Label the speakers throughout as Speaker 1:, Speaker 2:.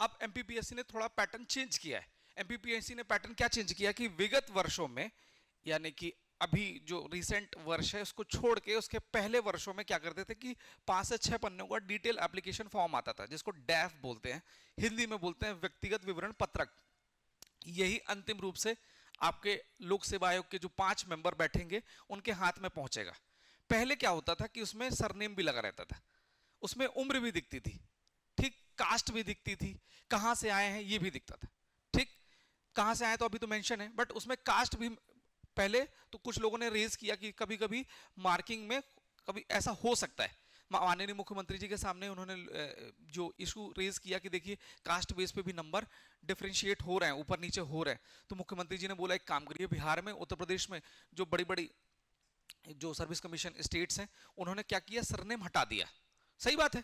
Speaker 1: अब एमपीपीएससी ने थोड़ा पैटर्न चेंज किया है। एमपीपीएससी ने पैटर्न क्या चेंज किया कि विगत वर्षों में, यानी कि अभी जो रिसेंट वर्ष है उसको छोड़ के उसके पहले वर्षों में क्या करते थे कि 5 से 6 पन्नों का डिटेल एप्लीकेशन फॉर्म आता था, जिसको डैफ बोलते हैं, हिंदी में बोलते हैं व्यक्तिगत विवरण पत्रक। यही अंतिम रूप से आपके लोक सेवा आयोग के जो 5 मेंबर बैठेंगे उनके हाथ में पहुंचेगा। पहले क्या होता था कि उसमें सरनेम भी लगा रहता था, उसमें उम्र भी दिखती थी, ठीक, कास्ट भी दिखती थी, कहां से आए हैं ये भी दिखता था, ठीक, कहां से आए तो अभी तो मेंशन है, बट उसमें कास्ट भी पहले तो कुछ लोगों ने रेज किया कि कभी कभी मार्किंग में कभी ऐसा हो सकता है। माननीय मुख्यमंत्री जी के सामने उन्होंने जो इशू रेज किया कि देखिए कास्ट बेस पे भी नंबर डिफरेंशिएट हो रहे हैं, ऊपर नीचे हो रहे हैं, तो मुख्यमंत्री जी ने बोला एक काम करिए, बिहार में, उत्तर प्रदेश में जो बड़ी बड़ी जो सर्विस कमीशन स्टेट्स हैं उन्होंने क्या किया, सरनेम हटा दिया। सही बात है,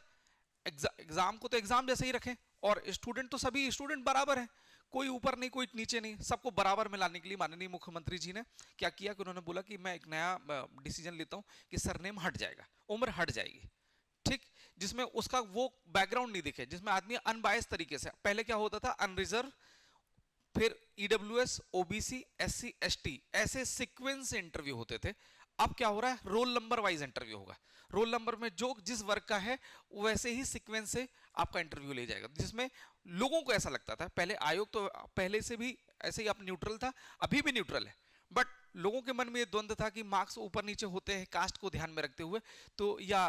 Speaker 1: एग्जाम को तो एग्जाम जैसे ही रखें, और स्टूडेंट तो सभी स्टूडेंट बराबर हैं, कोई ऊपर नहीं कोई नीचे नहीं, सबको बराबर में लाने के लिए माननीय मुख्यमंत्री जी ने क्या किया कि उन्होंने बोला कि मैं एक नया डिसीजन लेता हूं कि सरनेम हट जाएगा, उम्र हट जाएगी, ठीक, जिसमें उसका वो बैकग्राउंड नहीं दिखे, जिसमें आदमी अनबायस तरीके से, पहले क्या होता था अनरिजर्व, फिर ईडब्ल्यूएस, ओबीसी, एससी, एसटी, ऐसे सीक्वेंस से इंटरव्यू होते थे। अब क्या हो रहा है, रोल नंबर वाइज इंटरव्यू होगा, रोल नंबर में जो जिस वर्ग का है वैसे ही सीक्वेंस से आपका इंटरव्यू ले जाएगा, जिसमें लोगों को ऐसा लगता था, पहले आयोग तो पहले से भी ऐसे ही आप न्यूट्रल था, अभी भी न्यूट्रल है, बट लोगों के मन में ये द्वंद्व था कि मार्क्स ऊपर नीचे होते हैं कास्ट को ध्यान में रखते हुए, तो या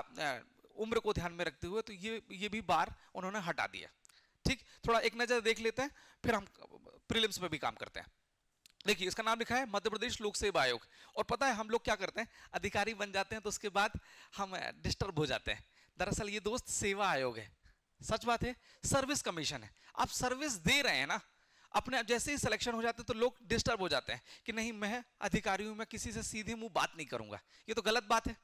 Speaker 1: उम्र को ध्यान में रखते हुए, तो ये भी बार उन्होंने हटा दिया। ठीक, थोड़ा एक नजर देख लेते हैं, फिर हम प्रीलिम्स में भी काम करते हैं। देखिए इसका नाम लिखा है मध्य प्रदेश लोक सेवा आयोग, और पता है हम लोग क्या करते हैं, अधिकारी बन जाते हैं तो उसके बाद हम डिस्टर्ब हो जाते हैं। दरअसल ये दोस्त सेवा आयोग है, सच बात है, सर्विस कमीशन है, आप सर्विस दे रहे हैं ना, अपने जैसे ही सिलेक्शन हो जाते हैं तो लोग डिस्टर्ब हो जाते हैं कि नहीं मैं अधिकारी हूं, मैं किसी से सीधे मुंह बात नहीं करूंगा, ये तो गलत बात है,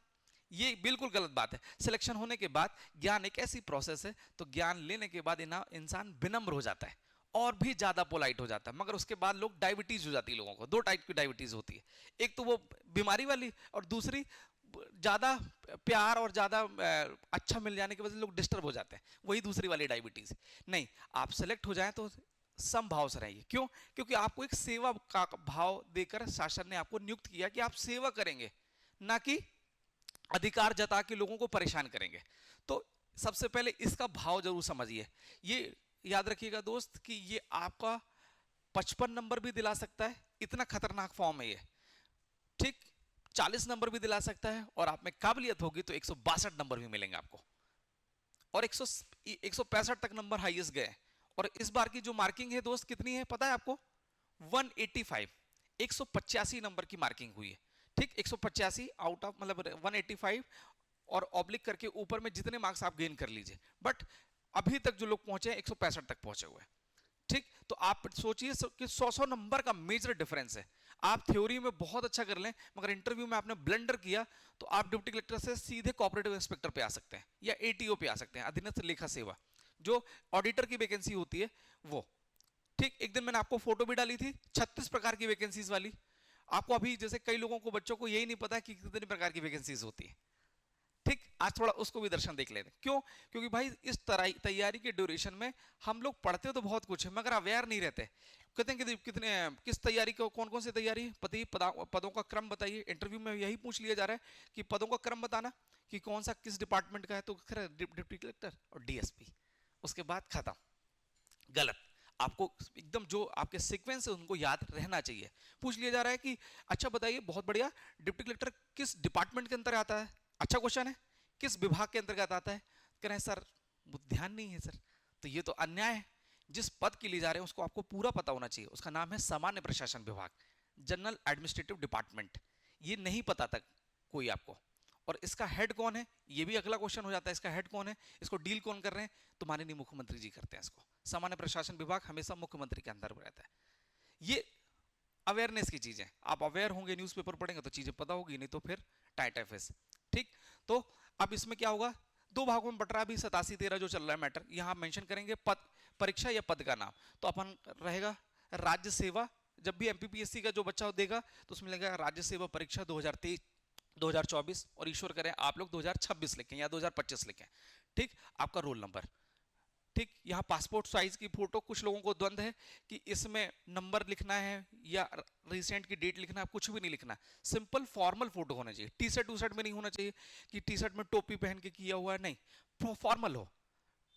Speaker 1: ये बिल्कुल गलत बात है। सिलेक्शन होने के बाद ज्ञान एक ऐसी प्रोसेस है, तो ज्ञान लेने के बाद इंसान विनम्र हो जाता है और भी ज्यादा पोलाइट हो जाता है, मगर उसके बाद लोग डायबिटीज हो जाती है, लोगों को 2 टाइप की डायबिटीज होती है, एक तो वो बीमारी वाली, और दूसरी ज्यादा प्यार और ज्यादा अच्छा मिल जाने की वजह से लोग डिस्टर्ब हो जाते हैं, वही दूसरी वाली डायबिटीज। नहीं, आप सेलेक्ट हो जाए तो समभाव से रहिए, क्यों, क्योंकि आपको एक सेवा का भाव देकर शासन ने आपको नियुक्त किया कि आप सेवा करेंगे, ना कि अधिकार जता के लोगों को परेशान करेंगे। तो सबसे पहले इसका भाव जरूर समझिए, ये याद रखिएगा दोस्त कि ये आपका 55 नंबर भी दिला सकता है, इतना खतरनाक फॉर्म है ये, ठीक, 40 नंबर भी दिला सकता है, और आप में काबिलियत होगी तो 162 नंबर भी मिलेंगे आपको, और 165 तक नंबर हाईएस्ट गए। और इस बार की जो मार्किंग है दोस्त कितनी है पता है आपको, 185, 185 नंबर की मार्किंग हुई है, ठीक, 185 आउट ऑफ मतलब 185, और ऑब्लिक करके ऊपर में जितने मार्क्स आप गेन कर लीजिए, बट अभी तक जो लोग पहुंचे हैं 165 तक पहुंचे हुए हैं, ठीक। तो आप सोचिए कि 100 नंबर का मेजर डिफरेंस है, आप थ्योरी में बहुत अच्छा कर लें मगर इंटरव्यू में आपने ब्लंडर किया तो आप डिप्टी कलेक्टर से सीधे कोऑपरेटिव इंस्पेक्टर पे आ सकते हैं या एटीओ पे आ सकते हैं, अधीनस्थ लेखा सेवा, जो ऑडिटर की वैकेंसी होती है वो, ठीक। एक दिन मैंने आपको फोटो भी डाली थी 36 प्रकार की वैकेंसीज वाली, आपको अभी जैसे कई लोगों को बच्चों को यही नहीं पता कि कितने प्रकार की वैकेंसीज होती है, ठीक, आज थोड़ा उसको भी दर्शन देख लेते हैं। क्यों, क्योंकि भाई इस तरह तैयारी के ड्यूरेशन में हम लोग पढ़ते तो बहुत कुछ है मगर अवेयर नहीं रहते, कहते हैं कि कितने किस तैयारी को कौन कौन सी तैयारी, पदों का क्रम बताइए, इंटरव्यू में यही पूछ लिया जा रहा है कि पदों का क्रम बताना कि कौन सा किस डिपार्टमेंट का है, तो डिप्टी कलेक्टर और डीएसपी, उसके बाद खत्म, गलत। आपको एकदम जो आपके सीक्वेंस है उनको याद रहना चाहिए। पूछ लिया जा रहा है कि अच्छा बताइए, बहुत बढ़िया, डिप्टी कलेक्टर किस डिपार्टमेंट के अंदर आता है, अच्छा क्वेश्चन है, किस विभाग के अंतर्गत आता है, कह रहे हैं सर वो ध्यान नहीं है सर, तो ये तो अन्याय है, जिस पद के लिए जा रहे हैं उसको आपको पूरा पता होना चाहिए, उसका नाम है सामान्य प्रशासन विभाग, जनरल एडमिनिस्ट्रेटिव डिपार्टमेंट, ये नहीं पता तक कोई आपको, और इसका हेड कौन है, ये भी अगला क्वेश्चन हो जाता है, इसका हेड कौन है, इसको डील कौन कर रहे हैं, तो माननीय मुख्यमंत्री जी करते हैं इसको, सामान्य प्रशासन विभाग हमेशा मुख्यमंत्री के अंदर रहता है। ये अवेयरनेस की चीजें, आप अवेयर होंगे, न्यूज़पेपर पढ़ेंगे तो चीजें पता होगी, नहीं तो फिर टाइट है फेस, ठीक। तो अब इसमें क्या होगा, 2 भागों में बट रहा, अभी 87-13 जो चल रहा है मैटर, यहां मेंशन करेंगे पद, परीक्षा या पद का नाम, तो अपन रहेगा राज्य सेवा, जब भी एमपीपीएससी का जो बच्चा देगा तो उसमें लगेगा राज्य सेवा परीक्षा 2023 2024, और ईश्वर करें आप लोग 2026 लिखें या 2025 लिखें, ठीक। आपका रोल नंबर, ठीक, यहाँ पासपोर्ट साइज की फोटो, कुछ लोगों को द्वंद है कि इसमें नंबर लिखना है या रिसेंट की डेट लिखना है, कुछ भी नहीं लिखना, सिंपल फॉर्मल फोटो होना चाहिए। टी शर्ट में नहीं होना चाहिए कि टी शर्ट में टोपी पहन के किया हुआ है, नहीं, फॉर्मल हो,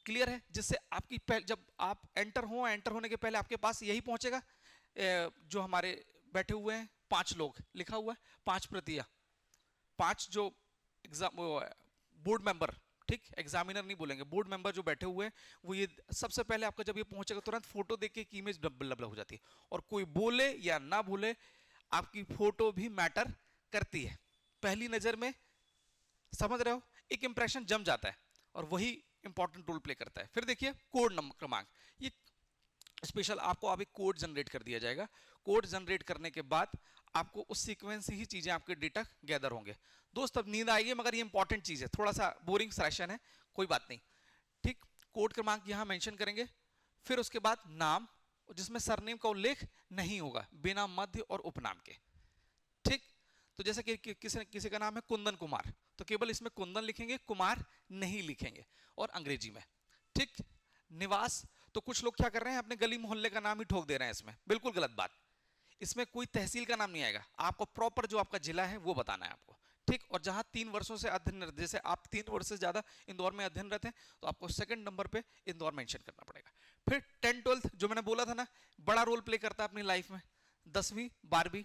Speaker 1: क्लियर है, जिससे आपकी जब आप एंटर होने के पहले आपके पास यही पहुंचेगा, जो हमारे बैठे हुए हैं 5 लोग, लिखा हुआ है 5 प्रतियां, 5 जो एग्जाम बोर्ड मेंबर, ठीक, एग्जामिनर नहीं बोलेंगे, बोर्ड मेंबर जो बैठे हुए हैं, वो ये सबसे पहले आपका जब ये पहुंचेगा तुरंत फोटो देख के एक इमेज डबल हो जाती है, और कोई बोले या ना बोले आपकी फोटो भी मैटर करती है, पहली नजर में, समझ रहे हो, एक इंप्रेशन जम जाता है और वही इंपॉर्टेंट रोल प्ले करता है। फिर देखिए कोड नंबर क्रमांक, ये स्पेशल आपको अब एक कोड जनरेट कर दिया जाएगा, कोड जनरेट करने के बाद आपको उस सीक्वेंस से ही चीजें आपके डेटा गैदर होंगे। दोस्त अब नींद आएगी मगर ये इंपॉर्टेंट चीज है, थोड़ा सा बोरिंग सेशन है, कोई बात नहीं, ठीक, कोड क्रमांक यहां मेंशन करेंगे, फिर उसके बाद नाम, जिसमें सरनेम का उल्लेख नहीं होगा, बिना मध्य और उपनाम के, ठीक, तो जैसे कि किसी का नाम है कुंदन कुमार, तो केवल इसमें कुंदन लिखेंगे, कुमार नहीं लिखेंगे, और अंग्रेजी में, ठीक, निवास, तो कुछ लोग क्या कर रहे हैं अपने गली मोहल्ले का नाम ही ठोक दे रहे हैं, इसमें बिल्कुल गलत बात, इसमें कोई तहसील का नाम नहीं आएगा, आपको प्रॉपर जो आपका जिला है वो बताना है आपको, ठीक, और जहां 3 वर्षों से अध्ययन, जैसे आप 3 वर्ष से ज्यादा इंदौर में अध्ययनरत हैं तो आपको सेकंड नंबर पे इंदौर मेंशन करना पड़ेगा। फिर 10 12 जो मैंने बोला था ना, बड़ा रोल प्ले करता है अपनी लाइफ में, 10वीं 12वीं,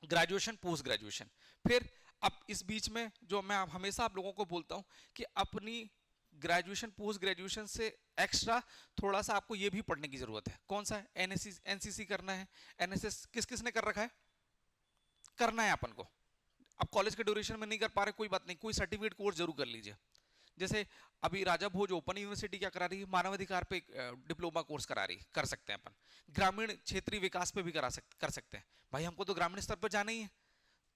Speaker 1: ग्रेजुएशन, पोस्ट ग्रेजुएशन। फिर अब इस बीच में जो मैं हमेशा आप लोगों को बोलता हूं कि अपनी ग्रेजुएशन पोस्ट ग्रेजुएशन से एक्स्ट्रा थोड़ा सा आपको ये भी पढ़ने की जरूरत है, कौन सा, एनसीसी करना है, एनएसएस किस किस ने कर रखा है, करना है अपन को, अब कॉलेज के ड्यूरेशन में नहीं कर पा रहे कोई बात नहीं, कोई सर्टिफिकेट कोर्स जरूर कर लीजिए, जैसे अभी राजा भोज ओपन यूनिवर्सिटी क्या करा रही है, मानवाधिकार पे डिप्लोमा कोर्स करा रही है, कर सकते हैं अपन, ग्रामीण क्षेत्रीय विकास पे भी कर सकते हैं, भाई हमको तो ग्रामीण स्तर पर जाना ही है,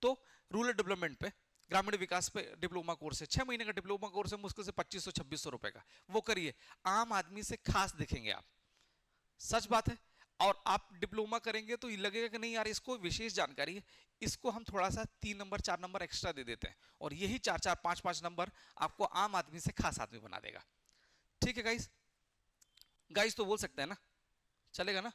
Speaker 1: तो रूरल डेवलपमेंट पे, ग्रामीण विकास पे डिप्लोमा कोर्स है, 6 महीने का डिप्लोमा कोर्स है, मुश्किल से 2500-2600 रुपए का, वो करिए, आम आदमी से खास दिखेंगे आप, सच बात है, और आप डिप्लोमा करेंगे तो ये लगेगा कि नहीं यार इसको विशेष जानकारी है, इसको हम थोड़ा सा 3 नंबर 4 नंबर एक्स्ट्रा दे देते हैं, और यही 4 4 5 5 नंबर आपको आम आदमी से खास आदमी बना देगा, ठीक है गाइस, गाइस तो बोल सकते हैं ना, चलेगा ना,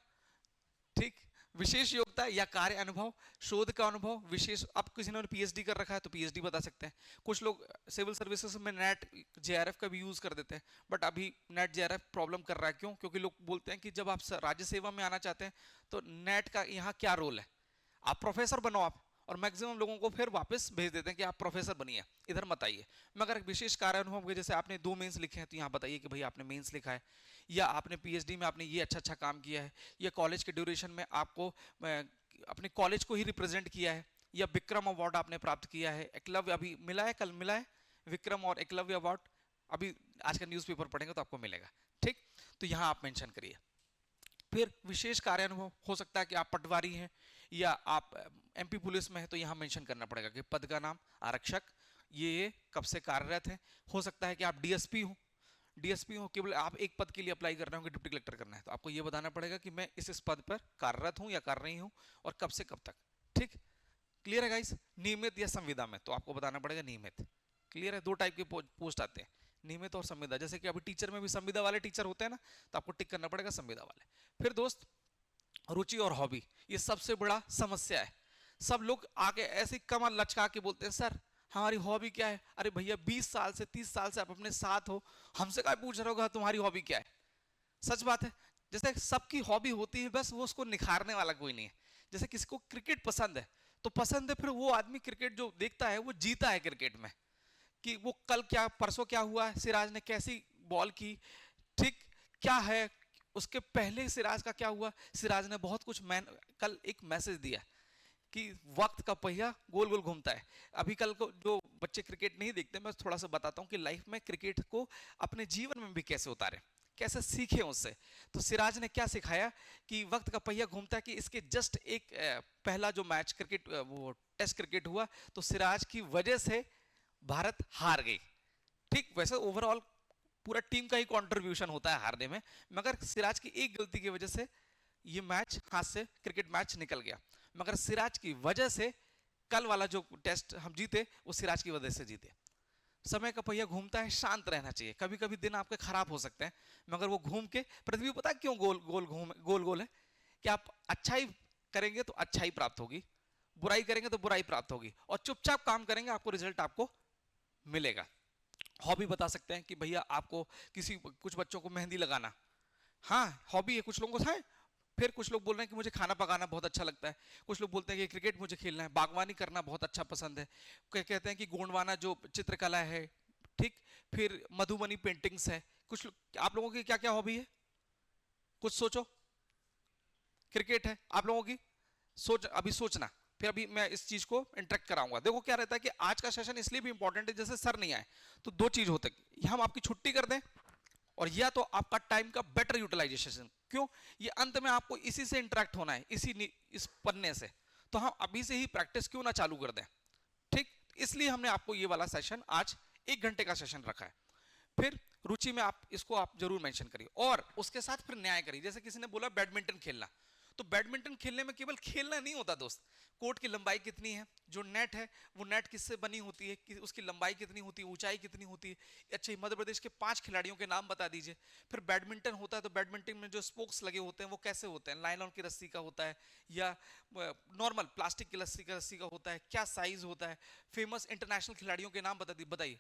Speaker 1: ठीक, विशेष योग्यता या कार्य अनुभव, शोध का अनुभव, विशेष, अब किसी ने पीएचडी कर रखा है तो पीएचडी बता सकते हैं, कुछ लोग सिविल सर्विसेज में नेट जेआरएफ का भी यूज कर देते हैं, बट अभी नेट जेआरएफ प्रॉब्लम कर रहा है, क्यों, क्योंकि लोग बोलते हैं कि जब आप राज्य सेवा में आना चाहते हैं तो नेट का यहाँ क्या रोल है, आप प्रोफेसर बनो आप, और मैक्सिमम लोगों को फिर वापस भेज देते हैं कि आप प्रोफेसर बनिए, इधर मत आइए, मगर एक विशेष कार्य अनुभव, जैसे आपने 2 मेंस लिखे हैं तो यहाँ बताइए कि भाई आपने मेंस लिखा है, या आपने पीएचडी में आपने ये अच्छा काम किया है, या कॉलेज के ड्यूरेशन में आपको अपने कॉलेज को ही रिप्रेजेंट किया है, या विक्रम अवार्ड आपने प्राप्त किया है, एकलव्य अभी मिला है, कल मिला है विक्रम और एकलव्य अवार्ड, अभी आज का न्यूज़पेपर पढ़ेंगे तो आपको मिलेगा, ठीक, तो यहाँ आप मेंशन करिए। फिर विशेष कार्य अनुभव, हो सकता है कि आप पटवारी हैं या आप एमपी पुलिस में है, तो यहाँ मेंशन करना पड़ेगा कि पद का नाम आरक्षक, ये कब से कार्यरत है, हो सकता है कि आप डीएसपी हो, केवल आप एक पद के लिए अप्लाई कर रहे होंगे, डिप्टी कलेक्टर करना है, तो आपको ये बताना पड़ेगा कि मैं इस पद पर कार्यरत हूं या कर रही हूं और कब से कब तक, ठीक, क्लियर है गाइस। नियमित या संविदा में, तो आपको बताना पड़ेगा नियमित, क्लियर है, 2 टाइप के पोस्ट आते हैं, नियमित और संविदा, जैसे कि अभी टीचर में भी संविदा वाले टीचर होते हैं ना, तो आपको टिक करना पड़ेगा संविदा वाले। फिर दोस्त रुचि और हॉबी, ये सबसे बड़ा समस्या है, सब लोग आगे ऐसे कमर लचका के बोलते हैं सर हमारी हॉबी क्या है, अरे भैया 20 साल से 30 साल से आप अपने साथ हो, हमसे क्या पूछ रहे होगा तुम्हारी हॉबी क्या है, सच बात है, जैसे सबकी हॉबी होती है, बस वो उसको निखारने वाला कोई नहीं है, जैसे किसी को क्रिकेट पसंद है तो पसंद है, फिर वो आदमी क्रिकेट जो देखता है वो जीता है क्रिकेट में, कि वो कल क्या परसों क्या हुआ, सिराज ने कैसी बॉल की, ठीक, क्या है उसके पहले सिराज का क्या हुआ, सिराज ने बहुत कुछ कल एक मैसेज दिया कि वक्त का पहिया गोल गोल घूमता है। अभी कल को जो बच्चे क्रिकेट नहीं देखते, मैं थोड़ा सा बताता हूँ कि लाइफ में क्रिकेट को अपने जीवन में भी कैसे उतारे, कैसे सीखे उससे। तो सिराज ने क्या सिखाया कि वक्त का पहिया घूमता है, कि इसके जस्ट एक पहला जो मैच क्रिकेट वो टेस्ट क्रिकेट हुआ तो सिराज की वजह से भारत हार गई। ठीक, वैसे ओवरऑल पूरा टीम का ही कंट्रीब्यूशन होता है हारने में, मगर सिराज की एक गलती की वजह से ये मैच हाथ से क्रिकेट मैच निकल गया, मगर सिराज की वजह से कल वाला जो टेस्ट हम जीते वो सिराज की वजह से जीते। समय का पहिया घूमता है, शांत रहना चाहिए। कभी कभी दिन आपके खराब हो सकते हैं, मगर वो घूम के, पृथ्वी पता है क्यों गोल गोल गोल गोल है? कि आप अच्छाई करेंगे तो अच्छाई प्राप्त होगी, बुराई करेंगे तो बुराई प्राप्त होगी, और चुपचाप काम करेंगे आपको रिजल्ट आपको मिलेगा। हॉबी बता सकते हैं कि भैया आपको किसी, कुछ बच्चों को मेहंदी लगाना, हाँ हॉबी है, कुछ लोगों को है। फिर कुछ लोग बोल रहे हैं कि मुझे खाना पकाना बहुत अच्छा लगता है, कुछ लोग बोलते हैं कि क्रिकेट मुझे खेलना है, बागवानी करना बहुत अच्छा पसंद है, कहते हैं कि गोंडवाना जो चित्रकला है, ठीक, फिर मधुबनी पेंटिंग्स है। कुछ आप लोगों की क्या क्या हॉबी है, कुछ सोचो। क्रिकेट है आप लोगों की, सोच, अभी सोचना, फिर अभी मैं इस चीज को इंटरेक्ट कराऊंगा। देखो क्या रहता है कि आज का सेशन इसलिए भी इंपॉर्टेंट है, जैसे सर नहीं आए तो दो चीज होते हैं, हम आपकी छुट्टी कर दें, और या तो आपका टाइम का बेटर यूटिलाइजेशन। क्यों? ये अंत में आपको इसी से इंटरेक्ट होना है, इस पढ़ने से, तो हम अभी से ही प्रैक्टिस क्यों ना चालू कर दें, ठीक। इसलिए हमने आपको ये वाला सेशन आज 1 घंटे का सेशन रखा है। फिर रुचि में आप इसको आप जरूर मेंशन करिए, और उसके साथ फिर न्याय करिए। जैसे किसी ने बोला बैडमिंटन खेलना, तो बैडमिंटन खेलने में केवल खेलना नहीं होता दोस्त, कोर्ट की लंबाई कितनी है, जो नेट है वो नेट किससे बनी होती है, कि उसकी लंबाई कितनी होती है, ऊंचाई कितनी होती है। अच्छा, मध्य प्रदेश के 5 खिलाड़ियों के नाम बता दीजिए। फिर बैडमिंटन होता है तो बैडमिंटन में जो स्पोक्स लगे होते हैं वो कैसे होते हैं, नायलॉन की रस्सी का होता है या नॉर्मल प्लास्टिक की रस्सी का होता है, क्या साइज होता है। फेमस इंटरनेशनल खिलाड़ियों के नाम बता दी, बताइए।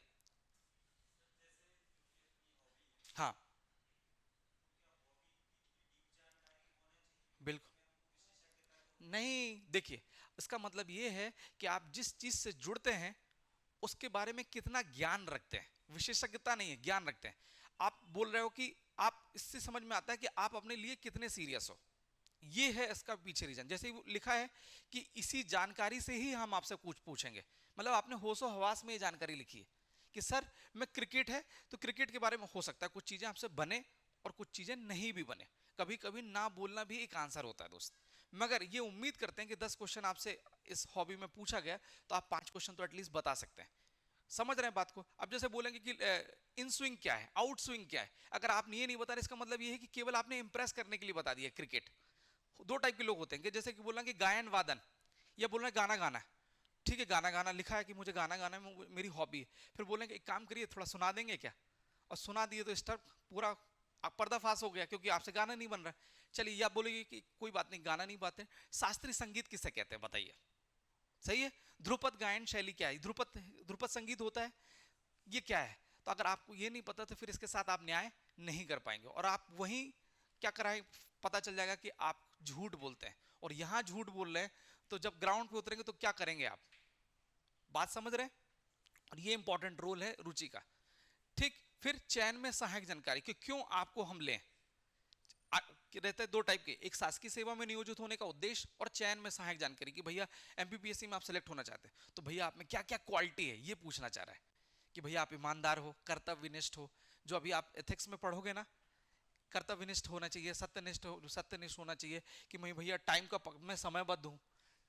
Speaker 1: हाँ, बिल्कुल नहीं, देखिए, इसका मतलब ये है कि आप जिस चीज से जुड़ते हैं उसके बारे में कितना ज्ञान रखते हैं, विशेषज्ञता नहीं है, ज्ञान रखते हैं। आप बोल रहे हो कि आप, इससे समझ में आता है कि आप अपने लिए कितने सीरियस हो। ये है इसका पीछे रीजन। जैसे ही वो लिखा है कि इसी जानकारी से ही हम आपसे कुछ पूछेंगे, मतलब आपने होशो हवास में ये जानकारी लिखी है कि सर मैं, क्रिकेट है तो क्रिकेट के बारे में हो सकता है कुछ चीजें आपसे बने और कुछ चीजें नहीं भी बने, कभी कभी ना बोलना भी एक आंसर होता है दोस्त। मगर ये उम्मीद करते हैं कि 10 क्वेश्चन आपसे इस हॉबी में पूछा गया तो आप 5 क्वेश्चन तो एटलीस्ट बता सकते हैं। समझ रहे हैं बात को? अब जैसे बोलेंगे कि इन स्विंग क्या है, आउट स्विंग क्या है, अगर आप ये नहीं बता रहे, इसका मतलब ये है कि केवल आपने इंप्रेस करने के लिए बता दिया क्रिकेट। दो टाइप के लोग होते हैं कि जैसे कि बोलना कि गायन वादन, या बोलना गाना गाना, ठीक है गाना गाना लिखा है कि मुझे गाना गाना में मेरी हॉबी है, फिर बोलेंगे एक काम करिए थोड़ा सुना देंगे क्या, और सुना दिए तो स्टार पूरा पर्दाफाश हो गया क्योंकि आपसे गाना नहीं बन रहा है। चलिए, या बोलेगी कि कोई बात नहीं, गाना नहीं बात है, शास्त्रीय संगीत किसे कहते हैं बताइए। सही है। ध्रुपद गायन शैली क्या है, ध्रुपद ध्रुपद संगीत होता है, ये क्या है। तो अगर आपको ये नहीं पता तो फिर इसके साथ आप न्याय नहीं कर पाएंगे, और आप वहीं क्या कराए, पता चल जाएगा कि आप झूठ बोलते हैं, और यहां झूठ बोल रहे हैं, तो जब ग्राउंड पे उतरेंगे तो क्या करेंगे आप, बात समझ रहे हैं। और ये इंपॉर्टेंट रोल है रुचि का, ठीक। फिर चयन में सहायक जानकारी कि क्यों आपको हम लें, रहते हैं दो टाइप के, एक शासकीय सेवा में नियोजित होने का उद्देश्य, और चयन में सहायक जानकारी कि भैया एमपीपीएससी में आप सेलेक्ट होना चाहते हैं तो भैया आप में क्या क्या क्वालिटी है ये पूछना चाह रहा है, कि भैया आप ईमानदार हो, कर्तव्यनिष्ठ हो, जो अभी आप एथिक्स में पढ़ोगे ना, कर्तव्यनिष्ठ होना चाहिए, सत्यनिष्ठ होना चाहिए, कि मैं भैया टाइम का मैं समयबद्ध हूँ,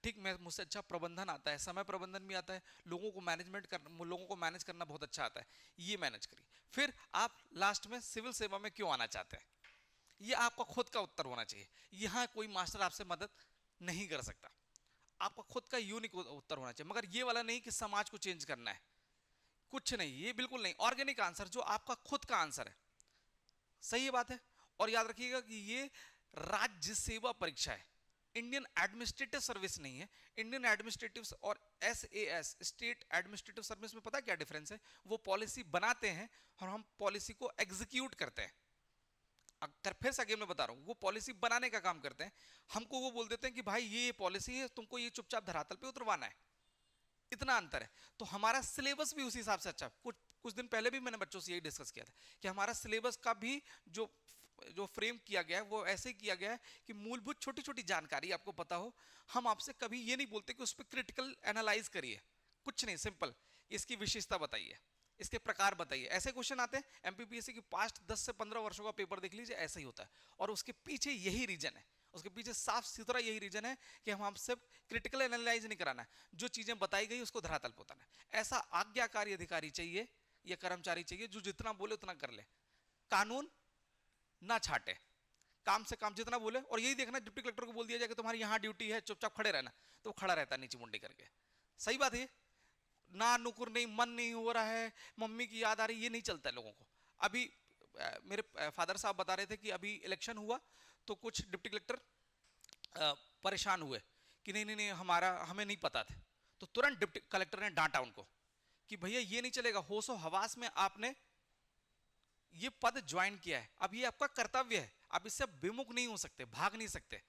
Speaker 1: ठीक, मैं, मुझसे अच्छा प्रबंधन आता है, समय प्रबंधन भी आता है, लोगों को मैनेज करना बहुत अच्छा आता है, ये मैनेज करिए। फिर आप लास्ट में सिविल सेवा में क्यों आना चाहते हैं, ये आपका खुद का उत्तर होना चाहिए। यहाँ कोई मास्टर आपसे मदद नहीं कर सकता, आपका खुद का यूनिक उत्तर होना चाहिए, मगर ये वाला नहीं कि समाज को चेंज करना है, कुछ नहीं, ये बिल्कुल नहीं, ऑर्गेनिक आंसर जो आपका खुद का आंसर है। सही बात है। और याद रखिएगा कि ये राज्य सेवा परीक्षा है, इंडियन एडमिनिस्ट्रेटिव सर्विस नहीं है। इंडियन एडमिनिस्ट्रेटिव और एसएएस, स्टेट एडमिनिस्ट्रेटिव सर्विस में पता क्या डिफरेंस है, वो पॉलिसी बनाते हैं और हम पॉलिसी को एग्जीक्यूट करते हैं। अगर फिर से अगेन मैं बता रहा हूं, वो पॉलिसी बनाने का काम करते हैं, हमको वो बोल देते हैं कि भाई ये पॉलिसी है, तुमको ये चुपचाप धरातल पे उतरवाना है, इतना अंतर है। तो हमारा सिलेबस भी उसी हिसाब से, अच्छा, कुछ कुछ दिन पहले भी मैंने बच्चों से यही डिस्कस किया था कि हमारा सिलेबस का भी जो जो फ्रेम किया गया है वो ऐसे किया गया है कि मूलभूत छोटी छोटी जानकारी आपको पता हो। हम आपसे कभी ये नहीं बोलते कि उस पर क्रिटिकल एनालाइज करिए, कुछ नहीं, सिंपल इसकी विशेषता बताइए, इसके प्रकार बताइए, ऐसे क्वेश्चन आते हैं। एमपीपीएससी की पास्ट 10 से 15 वर्षों का पेपर देख लीजिए, ऐसा ही होता है, और उसके पीछे यही रीजन है, उसके पीछे साफ सुथरा यही रीजन है कि हम आपसे क्रिटिकल एनालाइज नहीं कराना है, जो चीजें बताई गई उसको धरातल पे उतारना है। ऐसा आज्ञाकारी अधिकारी चाहिए या कर्मचारी चाहिए जो जितना बोले उतना कर ले, कानून ना छाटे, काम से काम जितना बोले। और यही देखना, डिप्टी कलेक्टर को बोल दिया जाए कि तुम्हारी यहाँ ड्यूटी है, चुपचाप खड़े रहना, तो वो खड़ा रहता है नीचे मुंडी करके। सही बात है। ना नुकुर नहीं, मन नहीं हो रहा है, मम्मी की याद आ रही, ये नहीं चलता है लोगों को। अभी मेरे फादर साहब बता रहे थे कि अभी इलेक्शन हुआ तो कुछ डिप्टी कलेक्टर परेशान हुए कि नहीं नहीं नहीं हमारा हमें नहीं पता था। तो तुरंत डिप्टी कलेक्टर ने डांटा उनको कि भैया ये नहीं चलेगा, होशो हवास में आपने ये पद ज्वाइन किया है, अब ये आपका कर्तव्य है, आप इससे विमुख नहीं हो सकते, भाग नहीं सकते।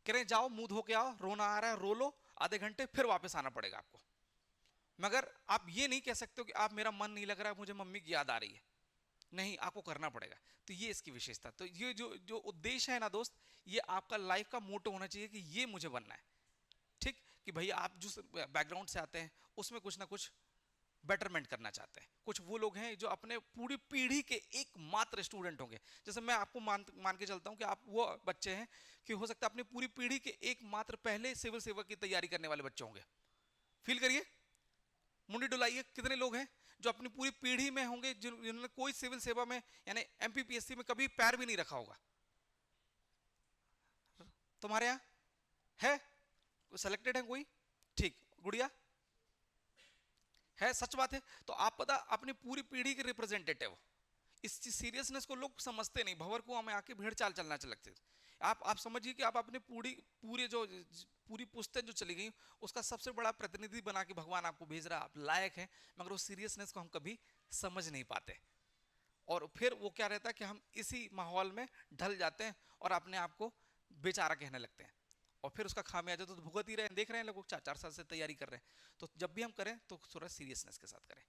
Speaker 1: कह रहे जाओ मुंह धो के आओ, रोना आ रहा है रो लो, आधे घंटे फिर वापस आना पड़ेगा आपको। मगर आप ये नहीं कह सकते हो कि आप मेरा मन नहीं लग रहा है, मुझे मम्मी की याद आ रही है, नहीं आपको करना पड़ेगा। तो ये इसकी विशेषता। तो ये जो जो उद्देश्य है ना दोस्त, ये आपका लाइफ का मोटो होना चाहिए कि ये मुझे बनना है। ठीक, कि भैया आप जिस बैकग्राउंड से आते हैं उसमें कुछ ना कुछ बेटरमेंट करना चाहते हैं। कुछ वो लोग हैं जो अपने पूरी पीढ़ी के एकमात्र स्टूडेंट होंगे। जैसे मैं आपको मान के चलता हूं कि आप वो बच्चे हैं कि हो सकता है अपनी पूरी पीढ़ी के एकमात्र पहले सिविल सेवा की तैयारी करने वाले बच्चे होंगे। फील करिए, मुंडी डुलाइए, कितने लोग हैं जो अपनी पूरी पीढ़ी में होंगे जिन्होंने कोई सिविल सेवा में यानी एमपीपीएससी में कभी पैर भी नहीं रखा होगा। तुम्हारे यहाँ है सेलेक्टेड है कोई? ठीक, गुड़िया है, सच बात है। तो आप पता अपनी पूरी पीढ़ी के रिप्रेजेंटेटिव हो। इस सीरियसनेस को लोग समझते नहीं, भंवर कुआं में आके भेड़ चाल चलना लगते। आप समझिए कि आप अपने पूरी पुश्तें जो चली गई उसका सबसे बड़ा प्रतिनिधि बना के भगवान आपको भेज रहा है, आप लायक हैं, मगर उस सीरियसनेस को हम कभी समझ नहीं पाते। और फिर वो क्या रहता है कि हम इसी माहौल में ढल जाते हैं और अपने आप को बेचारा कहने लगते हैं, और फिर उसका खामियाजा तो भुगत ही रहे हैं। देख रहे हैं लोग 4-4 साल से तैयारी कर रहे हैं। तो जब भी हम करें तो थोड़ा सीरियसनेस के साथ करें।